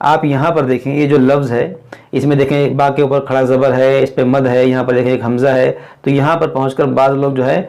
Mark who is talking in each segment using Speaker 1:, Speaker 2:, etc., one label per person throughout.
Speaker 1: آپ یہاں پر دیکھیں یہ جو لفظ ہے اس میں دیکھیں با کے اوپر کھڑا زبر ہے, اس پہ مد ہے, یہاں پر دیکھیں ایک حمزہ ہے. تو یہاں پر پہنچ کر بعض لوگ جو ہے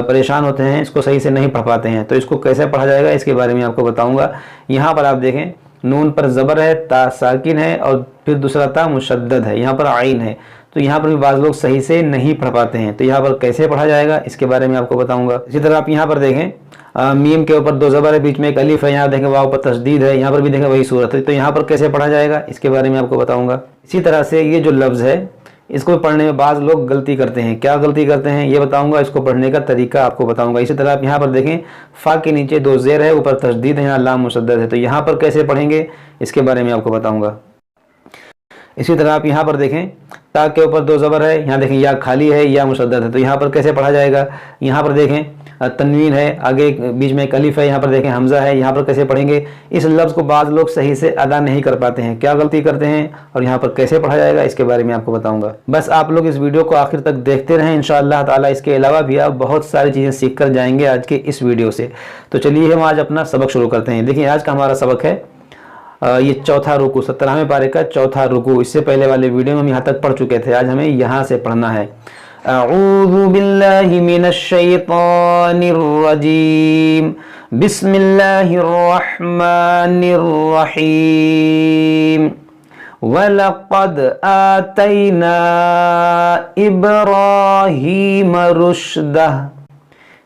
Speaker 1: پریشان ہوتے ہیں, اس کو صحیح سے نہیں پڑھ پاتے ہیں. تو اس کو کیسے پڑھا جائے گا اس کے بارے میں آپ کو بتاؤں گا. یہاں پر آپ دیکھیں نون پر زبر ہے, تا ساکن ہے, اور پھر دوسرا تا مشدد ہے, یہاں پر عین ہے. تو یہاں پر بھی بعض لوگ صحیح سے نہیں پڑھ پاتے ہیں. تو یہاں پر کیسے پڑھا جائے گا اس کے بارے میں آپ کو بتاؤں گا. اسی طرح آپ یہاں پر دیکھیں میم کے اوپر 2 زبر ہے, بیچ میں ایک الف ہے, یہاں دیکھیں واو پر تشدید ہے, یہاں پر بھی دیکھیں وہی صورت ہے. تو یہاں پر کیسے پڑھا جائے گا اس کے بارے میں آپ کو بتاؤں گا. اسی طرح سے یہ جو لفظ ہے اس کو پڑھنے میں بعض لوگ غلطی کرتے ہیں. کیا غلطی کرتے ہیں یہ بتاؤں گا, اس کو پڑھنے کا طریقہ آپ کو بتاؤں گا. اسی طرح آپ یہاں پر دیکھیں فا کے نیچے 2 زیر ہے, اوپر تشدید ہے, یہاں لام مشدد ہے. تو یہاں پر کیسے پڑھیں گے اس کے بارے میں آپ کو بتاؤں گا. اسی طرح آپ یہاں پر دیکھیں تا کے اوپر 2 زبر ہے, یہاں دیکھیں یا خالی ہے یا مشدد ہے. تو یہاں پر کیسے پڑھا جائے گا. یہاں پر دیکھیں تنوین ہے, آگے بیچ میں ایک الف ہے, یہاں پر دیکھیں حمزہ ہے. یہاں پر کیسے پڑھیں گے اس لفظ کو بعض لوگ صحیح سے ادا نہیں کر پاتے ہیں. کیا غلطی کرتے ہیں اور یہاں پر کیسے پڑھا جائے گا اس کے بارے میں آپ کو بتاؤں گا. بس آپ لوگ اس ویڈیو کو آخر تک دیکھتے رہیں انشاءاللہ تعالی. اس کے علاوہ بھی آپ بہت ساری چیزیں سیکھ کر جائیں گے آج کے اس ویڈیو سے. تو چلیے ہم آج اپنا سبق شروع کرتے ہیں. دیکھیں آج کا ہمارا سبق ہے یہ چوتھا رکوع, 17ویں پارے کا چوتھا رکوع. اس سے پہلے والے ویڈیو میں ہم یہاں تک پڑھ چکے تھے. آج ہمیں یہاں سے پڑھنا ہے. اعوذ باللہ من الشیطان الرجیم, بسم اللہ الرحمن الرحیم. وَلَقَدْ آتَيْنَا إِبْرَاهِيمَ رُشْدَهُ.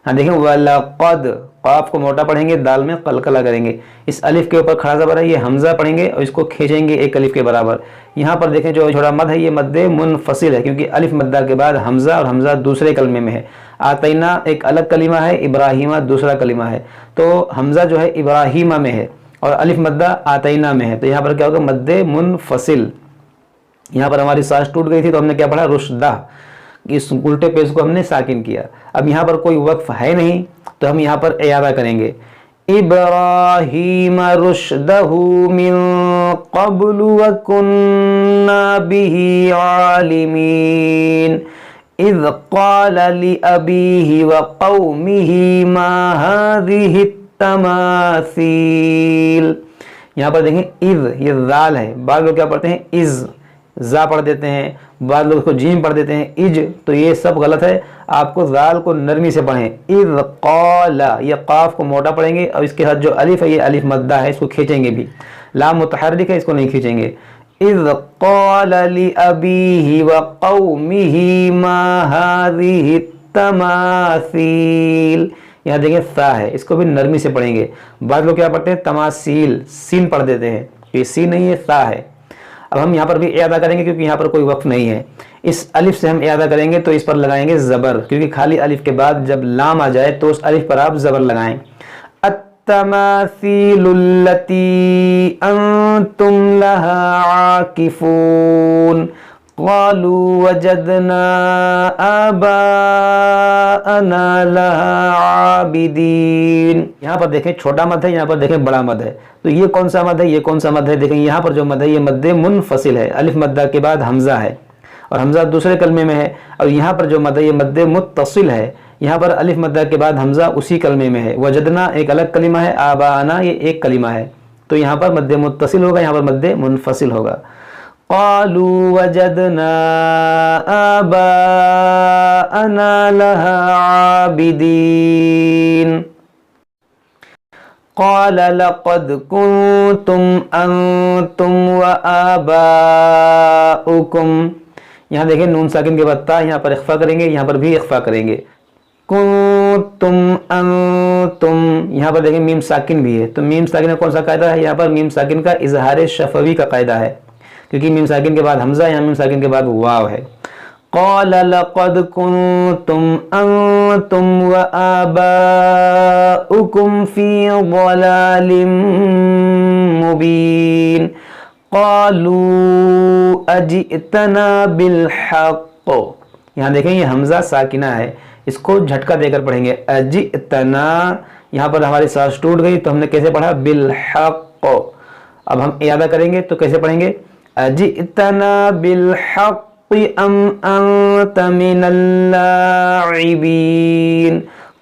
Speaker 1: ہاں دیکھیں وَلَقَدْ, قاف کو موٹا پڑھیں گے, دال میں قلقلہ کریں گے. اس الف کے اوپر کھڑا زبر ہے, یہ حمزہ پڑھیں گے اور اس کو کھینچیں گے ایک الف کے برابر. یہاں پر دیکھیں جو چھوٹا مد ہے یہ مد منفصل ہے, کیونکہ الف مدہ کے بعد حمزہ, اور حمزہ دوسرے کلمے میں ہے. آتینا ایک الگ کلمہ ہے, ابراہیمہ دوسرا کلمہ ہے. تو حمزہ جو ہے ابراہیمہ میں ہے اور الف مدہ آتینا میں ہے. تو یہاں پر کیا ہوگا مد منفصل. یہاں پر ہماری سانس ٹوٹ گئی تھی تو ہم نے کیا پڑھا رشدہ, اس الٹے پیش کو ہم نے ساکن کیا. اب یہاں پر کوئی وقف ہے نہیں تو ہم یہاں پر اعادہ کریں گے. ابراہیم رشدہ من قبل وکننا بہ عالمین اذ قال لأبیہ وقومہ ما هذه التماثیل. یہاں پر دیکھیں اذ, یہ ذال ہے, بعض لوگ کیا پڑھتے ہیں از, زا پڑھ دیتے ہیں, بعض لوگ اس کو جیم پڑھ دیتے ہیں اج. تو یہ سب غلط ہے, آپ کو ذال کو نرمی سے پڑھیں. اذ قال, یہ قاف کو موٹا پڑھیں گے اور اس کے ساتھ جو الف ہے یہ الف مدہ ہے, اس کو کھینچیں گے بھی. لام متحرک ہے, اس کو نہیں کھینچیں گے. اذ قال لأبیہ وقومہ ما هذه التماثیل. یہاں دیکھیں سا ہے, اس کو بھی نرمی سے پڑھیں گے. بعض لوگ کیا پڑھتے ہیں تماثیل, سین پڑھ دیتے ہیں. یہ سین نہیں ہے, سا ہے. اب ہم یہاں پر بھی اعادہ کریں گے کیونکہ یہاں پر کوئی وقف نہیں ہے. اس الف سے ہم اعادہ کریں گے تو اس پر لگائیں گے زبر, کیونکہ خالی الف کے بعد جب لام آ جائے تو اس الف پر آپ زبر لگائیں. التماثیل التی انتم لها عاکفون قالوا وجدنا آباءنا لها عابدین. یہاں پر دیکھیں چھوٹا مد ہے, یہاں پر دیکھیں بڑا مد ہے. تو یہ کون سا مد ہے, یہ کون سا مد ہے. دیکھیں یہاں پر جو مد ہے یہ مد منفصل ہے, الف مدہ کے بعد حمزہ ہے اور حمزہ دوسرے کلمے میں ہے. اور یہاں پر جو مد ہے یہ مد متصل ہے, یہاں پر الف مدہ کے بعد حمزہ اسی کلمے میں ہے. وجدنا ایک الگ کلمہ ہے, آباءنا یہ ایک کلمہ ہے. تو یہاں پر مد متصل ہوگا, یہاں پر مد منفصل ہوگا. قالوا وجدنا آباءنا لها عابدين قال لقد كنتم أنتم وآباؤكم. یہاں دیکھیں نون ساکن کے بعد تا, یہاں پر اخفا کریں گے, یہاں پر بھی اخفا کریں گے. کنتم انتم, یہاں پر دیکھیں میم ساکن بھی ہے. تو میم ساکن کا کون سا قاعدہ ہے, یہاں پر میم ساکن کا اظہار شفوی کا قاعدہ ہے, کیونکہ میم ساکن کے بعد حمزہ, یہاں میم ساکن کے بعد واو ہے. قال لقد كنتم انتم وآباؤكم في ضلال مبين قالوا اجئتنا بالحق. یہاں دیکھیں یہ حمزہ ساکنہ ہے, اس کو جھٹکا دے کر پڑھیں گے. اجئتنا, یہاں پر ہماری سانس ٹوٹ گئی تو ہم نے کیسے پڑھا بالحق. اب ہم اعادہ کریں گے تو کیسے پڑھیں گے اجئتنا بالحق ام انت من اللاعبین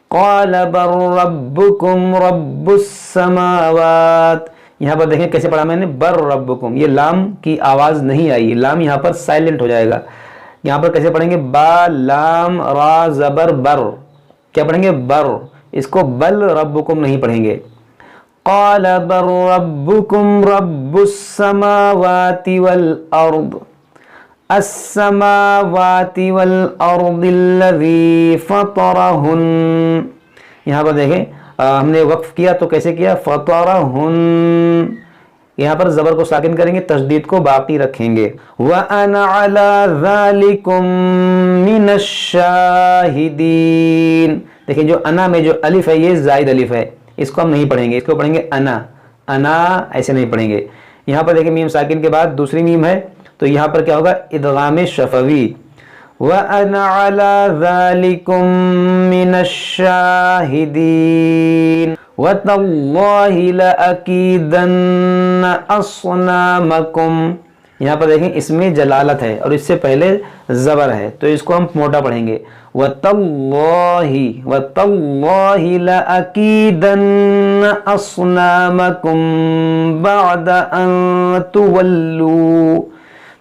Speaker 1: قال بل ربکم رب السماوات. یہاں پر دیکھیں کیسے پڑھا میں نے، بر ربکم، یہ لام کی آواز نہیں آئی، لام یہاں پر سائلنٹ ہو جائے گا. یہاں پر کیسے پڑھیں گے، با لام را زبر بر، کیا پڑھیں گے بر، اس کو بل ربکم نہیں پڑھیں گے. قال بر ربکم رب السماوات والارض السماوات والارض الذی فطرہن. یہاں پر دیکھیں ہم نے وقف کیا تو کیسے کیا، فطرہن، یہاں پر زبر کو ساکن کریں گے، تشدید کو باقی رکھیں گے. وَأَنَا عَلَى ذَلِكُمْ مِنَ الشَّاهِدِينَ. دیکھیں جو انا میں جو الف ہے یہ زائد الف ہے، اس کو ہم نہیں پڑھیں گے، اس کو پڑھیں گے انا، انا ایسے نہیں پڑھیں گے. یہاں پر دیکھیں میم ساکن کے بعد دوسری میم ہے تو یہاں پر کیا ہوگا، ادغام شفوی. وَأَنَا عَلَى ذَلِكُمْ مِنَ الشَّاهِدِينَ وَتَاللَّهِ لَأَكِيدَنَّ أَصْنَامَكُمْ. یہاں پر دیکھیں اس میں جلالت ہے اور اس سے پہلے زبر ہے تو اس کو ہم موٹا پڑھیں گے. وَتَاللَّهِ لَأَكِيدَنَّ أَصْنَامَكُمْ بَعْدَ أَن تُوَلُّوا.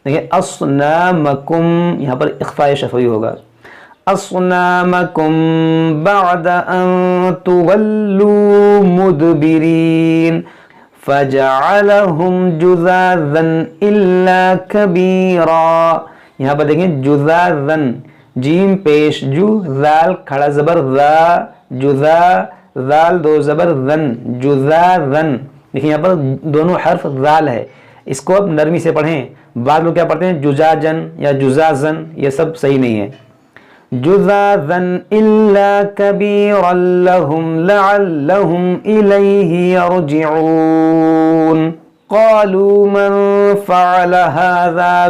Speaker 1: دیکھیں اصنامکم یہاں پر اخفاء شفوی ہوگا، اصنامکم بعد ان تولوا مدبرین فجعلهم جذاذا الا کبیرا. یہاں پر دیکھیں جذاذا، جیم پیش جو، ذال کھڑا زبر ذا، جذا ذال دو زبر ذن، جذاذا. دیکھیں یہاں پر دونوں حرف ذال ہے، اس کو اب نرمی سے پڑھیں. بعض لوگ کیا پڑھتے ہیں جزاجن یا جزازن، یہ سب صحیح نہیں ہے. جزازن الا کبیرا لهم لعلهم الیہ یرجعون. قالوا من فعل هذا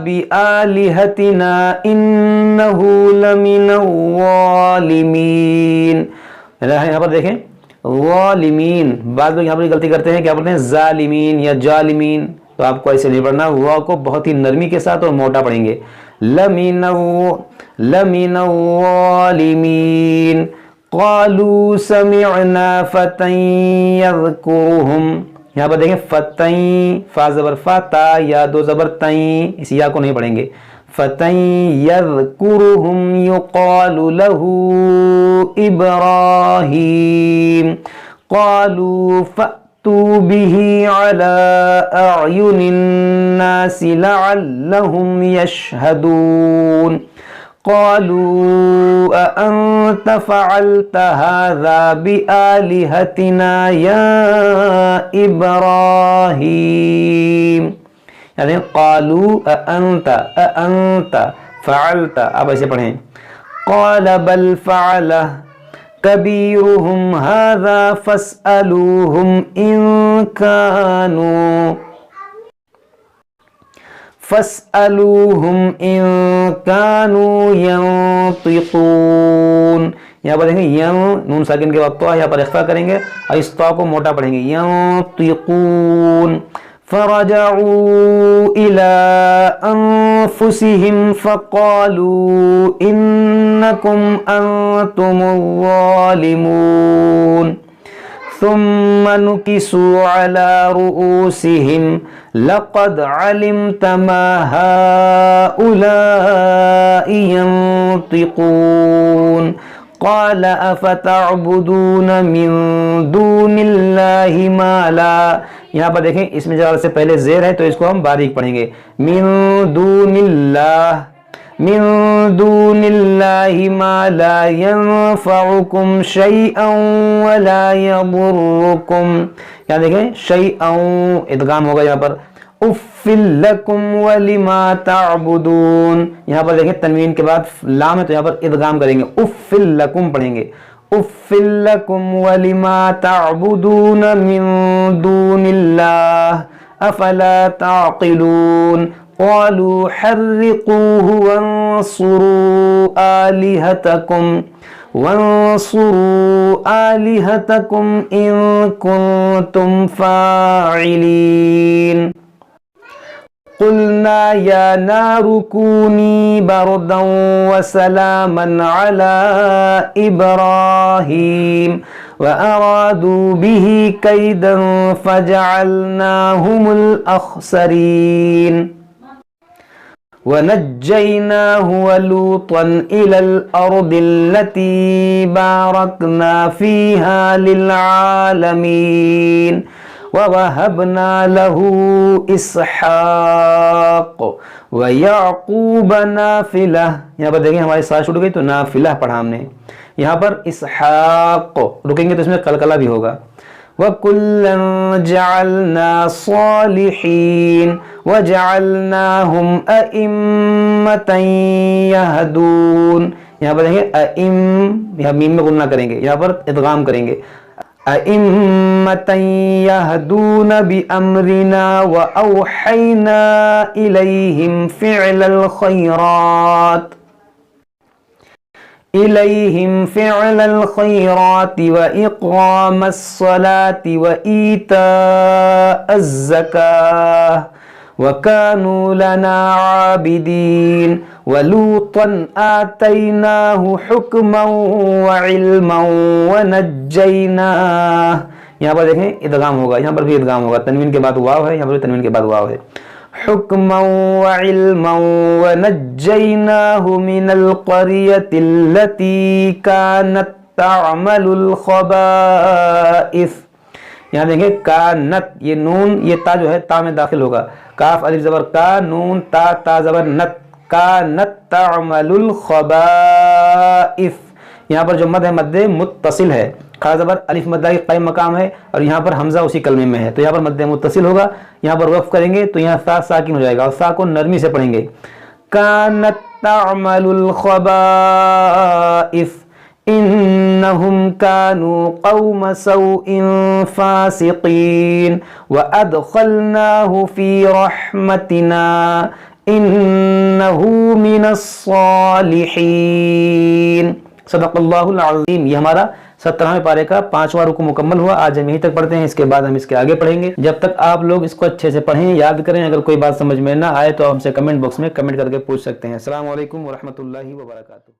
Speaker 1: بآلهتنا انه لمن الظالمین. یہاں پر دیکھیں ظالمین، بعض لوگ یہاں پر غلطی کرتے ہیں، کیا پڑھتے ہیں ظالمین یا جالمین، تو آپ کو ایسے نہیں پڑھنا، واو کو بہت ہی نرمی کے ساتھ اور موٹا پڑھیں گے. لمن الظالمین. قالوا سمعنا فتى يذكرهم. یہاں پر دیکھیں فتیں، فا زبر فا، تا یا دو زبر تیں، اس یا کو نہیں پڑھیں گے. فتى يذكرهم يقال له إبراهيم. قالوا فأتوا به على أعين الناس لعلهم يشهدون. قالوا أأنت فعلت هذا بآلهتنا يا إبراهيم. یعنی قالوا أأنت فعلت، آپ ایسے پڑھیں. قال بل فعله كبيرهم هذا فاسألوهم إن كانوا ينطقون. یہاں پر دیکھیں ین نون ساکن کے وقت یہاں پر اخفا کریں گے اور اس طا کو موٹا پڑھیں گے. ينطقون. فرجعوا إلى أنفسهم فقالوا إنكم أنتم الظالمون. ثم نكسوا على رؤوسهم لقد علمت ما هؤلاء ينطقون. قال افتعبدون من دون اللہ ما لا. یہاں پر دیکھیں اس میں جلالت سے پہلے زیر ہے تو اس کو ہم باریک پڑھیں گے. من دون اللہ ما لا ينفعكم شيئا ولا يضركم. یہاں دیکھیں شيئا ادغام ہوگا یہاں پر. اُفِّل لَكُمْ وَلِمَا تَعْبُدُونَ. یہاں پر دیکھیں تنوین کے بعد لام ہے تو یہاں پر ادغام کریں گے، اُفِّل لَكُمْ پڑھیں گے. اُفِّل لَكُمْ وَلِمَا تَعْبُدُونَ مِن دُونِ اللَّهِ أَفَلَا تَعْقِلُونَ. قَالُوا حَرِّقُوهُ وَانصُرُوا آلِهَتَكُمْ إِن كُنتُمْ فَاعِلِينَ. قلنا يا نار كوني بردا وسلاما على إبراهيم وأرادوا به كيدا فجعلناهم الأخسرين ونجيناه ولوطا إلى الأرض التي باركنا فيها للعالمين ووهبنا له اسحاق ويعقوب نافلہ. یہاں پر دیکھیں ہماری ساتھ چھوٹ گئی تو نافلہ پڑھا ہم نے. یہاں پر اسحاق رکیں گے تو اس میں قلقلہ بھی ہوگا. وَكُلًّا جَعَلْنَا صَالِحِينَ وَجَعَلْنَاهُمْ أَئِمَّةً يَهْدُونَ. یہاں پر دیکھیں یہاں میم میں غنہ کریں گے, یہاں پر ادغام کریں گے. أئمة يهدون بأمرنا وأوحينا إليهم فعل الخيرات وإقام الصلاة وإيتاء الزكاة وكانوا لنا عابدين ولوطا آتيناه حكما وعلما ونجيناه. یہاں پر دیکھیں ادغام ہوگا, یہاں پر بھی ادغام ہوگا, تنوین کے بعد واو ہے, یہاں پر بھی تنوین کے بعد واو ہے. حكما وعلما ونجيناه من القرية التي كانت تعمل الخبائث. یہاں دیکھیں کانت, یہ نون یہ تا جو ہے تا میں داخل ہوگا. کاف الف زبر کا, نون تا تا زبر نت, کانت تعمل الخبائث. یہاں پر جو مد ہے مد متصل ہے, خا زبر الف مدہ کی قائم مقام ہے اور یہاں پر حمزہ اسی کلمے میں ہے, تو یہاں پر مد متصل ہوگا. یہاں پر وقف کریں گے تو یہاں سا ساکن ہو جائے گا اور سا کو نرمی سے پڑھیں گے. کانت تعمل الخبائث انہم کانوا قوم سوء فاسقین وادخلناہ فی رحمتنا انہو من الصالحین. صدق اللہ العظیم. یہ ہمارا 17ویں پارے کا 5واں رکوع مکمل ہوا. آج ہم یہیں تک پڑھتے ہیں, اس کے بعد ہم اس کے آگے پڑھیں گے. جب تک آپ لوگ اس کو اچھے سے پڑھیں, یاد کریں. اگر کوئی بات سمجھ میں نہ آئے تو ہم سے کمنٹ باکس میں کمنٹ کر کے پوچھ سکتے ہیں. السلام علیکم ورحمۃ اللہ وبرکاتہ.